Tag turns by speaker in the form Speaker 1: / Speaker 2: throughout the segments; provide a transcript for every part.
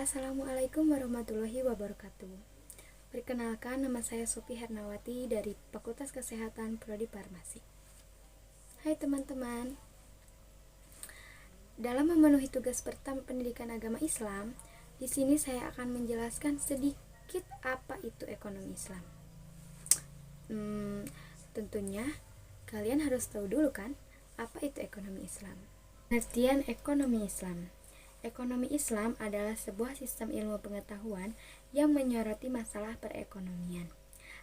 Speaker 1: Assalamualaikum warahmatullahi wabarakatuh. Perkenalkan, nama saya Sophie Hernawati dari Fakultas Kesehatan Prodi Farmasi. Hai teman-teman. Dalam memenuhi tugas pertama pendidikan agama Islam, di sini saya akan menjelaskan sedikit apa itu ekonomi Islam. Tentunya kalian harus tahu dulu kan, apa itu ekonomi Islam. Pengertian ekonomi Islam. Ekonomi Islam adalah sebuah sistem ilmu pengetahuan yang menyoroti masalah perekonomian,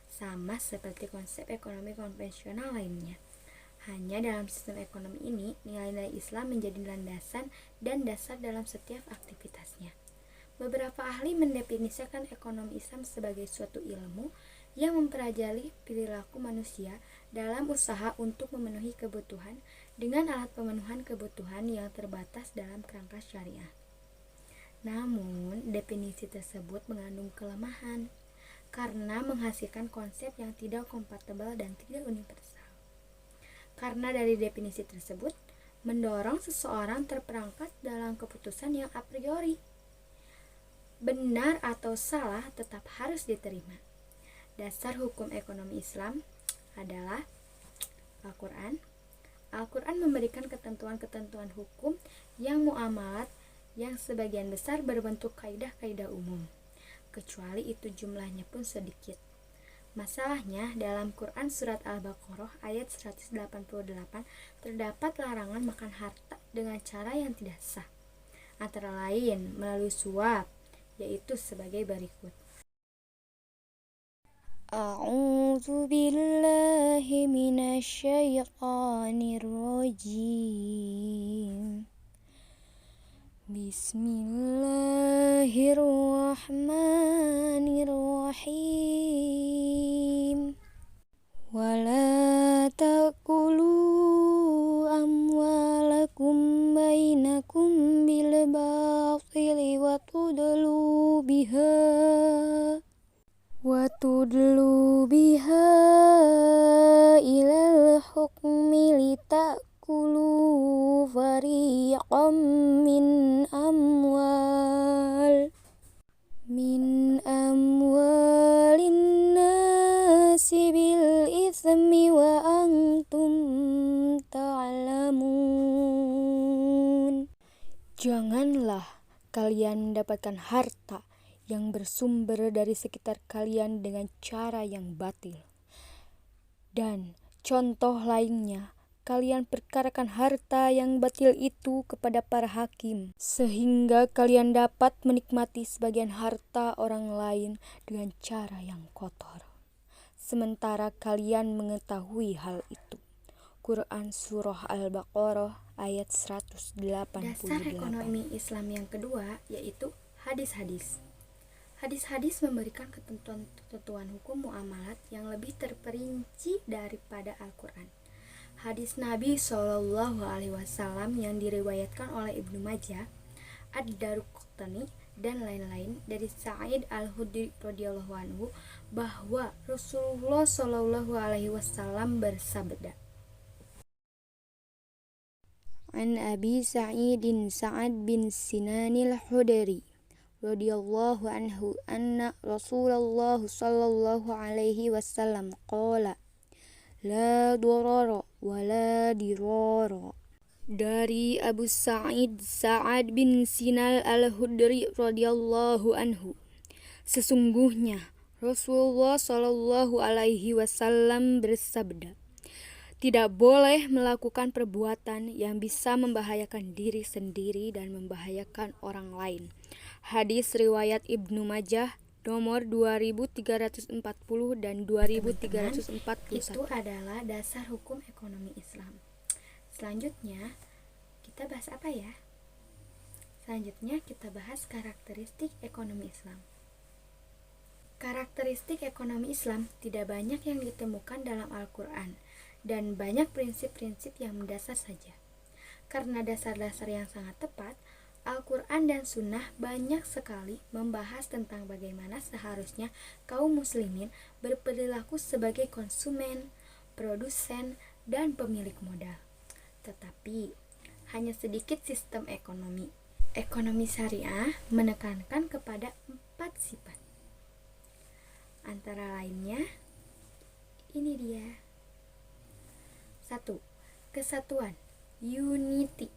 Speaker 1: sama seperti konsep ekonomi konvensional lainnya. Hanya dalam sistem ekonomi ini, nilai-nilai Islam menjadi landasan dan dasar dalam setiap aktivitasnya. Beberapa ahli mendefinisikan ekonomi Islam sebagai suatu ilmu yang mempelajari perilaku manusia dalam usaha untuk memenuhi kebutuhan dengan alat pemenuhan kebutuhan yang terbatas dalam kerangka syariah. Namun, definisi tersebut mengandung kelemahan karena menghasilkan konsep yang tidak kompatibel dan tidak universal. Karena dari definisi tersebut mendorong seseorang terperangkap dalam keputusan yang a priori. Benar atau salah tetap harus diterima. Dasar hukum ekonomi Islam adalah Al-Quran. Al-Quran memberikan ketentuan-ketentuan hukum yang muamalat yang sebagian besar berbentuk kaidah-kaidah umum, kecuali itu jumlahnya pun sedikit. Masalahnya, dalam Quran Surat Al-Baqarah ayat 188 terdapat larangan makan harta dengan cara yang tidak sah, antara lain melalui suap, yaitu sebagai berikut. A'udzu billahi minasyaitonir rajim. Bismillahirrahmanirrahim. Wala ta'kulu amwalakum bainakum bil batili wa tudlu biha ilal hukmi litakulu fariqam min amwalin nasi bil itsmi wa antum ta'lamun. Janganlah kalian mendapatkan harta yang bersumber dari sekitar kalian dengan cara yang batil. Dan contoh lainnya, kalian perkarakan harta yang batil itu kepada para hakim, sehingga kalian dapat menikmati sebagian harta orang lain dengan cara yang kotor, sementara kalian mengetahui hal itu. Quran Surah Al-Baqarah ayat 188. Dasar ekonomi Islam yang kedua yaitu hadis-hadis. Hadis-hadis memberikan ketentuan hukum muamalat yang lebih terperinci daripada Al-Quran. Hadis Nabi SAW yang diriwayatkan oleh Ibnu Majah, Ad-Daruqutni, dan lain-lain dari Sa'id Al-Khudri radhiyallahu anhu bahwa Rasulullah SAW bersabda, An Abi Sa'idin Sa'ad bin Sinanil Khudri radhiyallahu anhu anna Rasulullah sallallahu alaihi wasallam qala la darara wa la dirara. Dari Abu Sa'id Sa'ad bin Sinal al-Khudri radhiyallahu anhu, sesungguhnya Rasulullah sallallahu alaihi wasallam bersabda, tidak boleh melakukan perbuatan yang bisa membahayakan diri sendiri dan membahayakan orang lain. Hadis riwayat Ibnu Majah nomor 2340 dan 2341. Itu adalah dasar hukum ekonomi Islam. Selanjutnya, kita bahas apa ya? Selanjutnya kita bahas karakteristik ekonomi Islam. Karakteristik ekonomi Islam tidak banyak yang ditemukan dalam Al-Quran dan banyak prinsip-prinsip yang mendasar saja. Karena dasar-dasar yang sangat tepat, Al-Quran dan Sunnah banyak sekali membahas tentang bagaimana seharusnya kaum muslimin berperilaku sebagai konsumen, produsen, dan pemilik modal. Tetapi, hanya sedikit sistem ekonomi Ekonomi syariah menekankan kepada 4 sifat. Antara lainnya, ini dia. 1. Kesatuan, unity.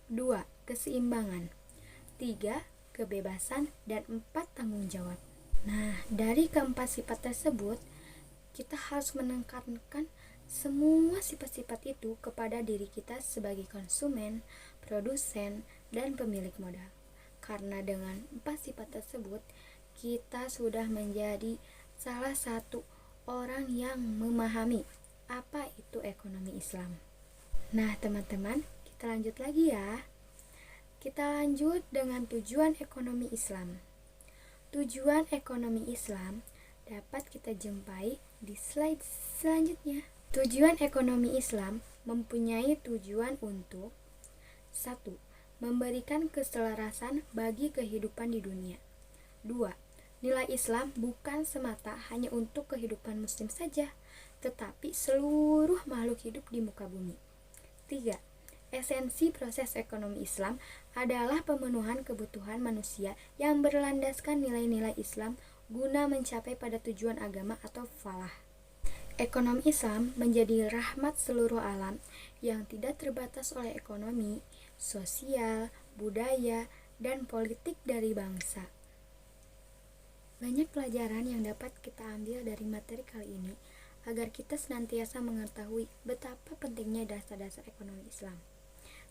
Speaker 1: 2. Keseimbangan. 3. Kebebasan. Dan 4. Tanggung jawab. Nah, dari keempat sifat tersebut, kita harus menekankan semua sifat-sifat itu kepada diri kita sebagai konsumen, produsen, dan pemilik modal. Karena dengan 4 sifat tersebut, kita sudah menjadi salah satu orang yang memahami apa itu ekonomi Islam. Nah, teman-teman, kita lanjut lagi ya. Kita lanjut dengan tujuan ekonomi Islam. Tujuan ekonomi Islam dapat kita jumpai di slide selanjutnya. Tujuan ekonomi Islam mempunyai tujuan untuk 1. Memberikan keselarasan bagi kehidupan di dunia. 2. Nilai Islam bukan semata hanya untuk kehidupan muslim saja, tetapi seluruh makhluk hidup di muka bumi. 3. Esensi proses ekonomi Islam adalah pemenuhan kebutuhan manusia yang berlandaskan nilai-nilai Islam guna mencapai pada tujuan agama atau falah. Ekonomi Islam menjadi rahmat seluruh alam yang tidak terbatas oleh ekonomi, sosial, budaya, dan politik dari bangsa. Banyak pelajaran yang dapat kita ambil dari materi kali ini agar kita senantiasa mengetahui betapa pentingnya dasar-dasar ekonomi Islam.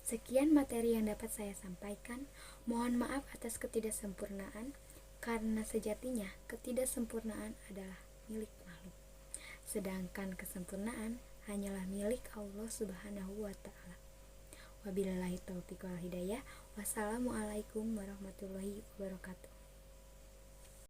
Speaker 1: Sekian materi yang dapat saya sampaikan. Mohon maaf atas ketidaksempurnaan, karena sejatinya ketidaksempurnaan adalah milik makhluk, sedangkan kesempurnaan hanyalah milik Allah Subhanahu wa Ta'ala. Wabillahi taufiq wal hidayah. Wassalamualaikum warahmatullahi wabarakatuh.